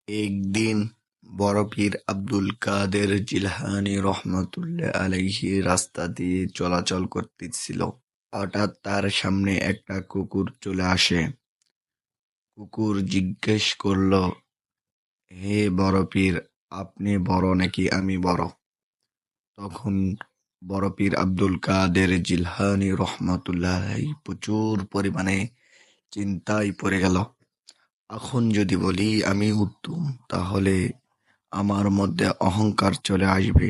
একদিন বড় পীর আব্দুল কাদের জিলানী রহমতুল্লাহ আলাইহি রাস্তা দিয়ে চলাচল করতেছিল। হঠাৎ তার সামনে একটা কুকুর চলে আসে। কুকুর জিজ্ঞেস করল, হে বড় পীর, আপনি বড় নাকি আমি বড়? তখন বড় পীর আব্দুল কাদের জিলানী রহমতুল্লাহ আলাইহি প্রচুর পরিমাণে চিন্তায় পড়ে গেল। এখন যদি বলি আমি উত্তম, তাহলে আমার মধ্যে অহংকার চলে আসবে।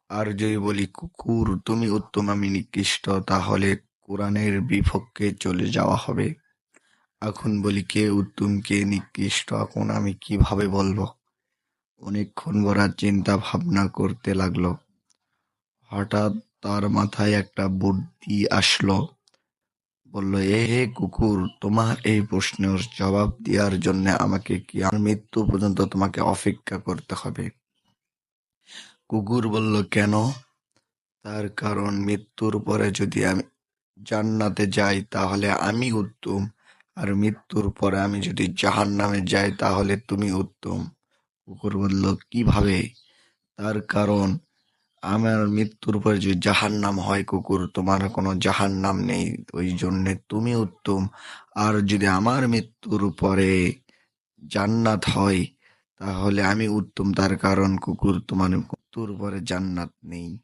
আর যদি বলি কুকুর তুমি উত্তম আমি নিকৃষ্ট, তাহলে কোরআনের বিপক্ষে চলে যাওয়া হবে। এখন বলি কে উত্তম কে নিকৃষ্ট, এখন আমি কিভাবে বলবো? অনেকক্ষণ বড় চিন্তা ভাবনা করতে লাগলো। হঠাৎ তার মাথায় একটা বুদ্ধি আসলো। বলল, হে কুকুর, তোমার এই প্রশ্নের জবাব দেওয়ার জন্য আমাকে কি আমার মৃত্যু পর্যন্ত তোমাকে অপেক্ষা করতে হবে? কুকুর বলল, কেন? তার কারণ মৃত্যুর পরে যদি আমি জান্নাতে যাই তাহলে আমি উত্তম, আর মৃত্যুর পরে আমি যদি জাহান্নামে যাই তাহলে তুমি উত্তম। কুকুর বলল, কিভাবে? তার কারণ আমার মৃত্যুর পরে যদি জাহান্নাম হয় কুকুর, তোমার কোনো জাহান্নাম নেই, ওই জন্যে তুমি উত্তম। আর যদি আমার মৃত্যুর পরে জান্নাত হয় তাহলে আমি উত্তম, তার কারণ কুকুর তোমার মৃত্যুর পরে জান্নাত নেই।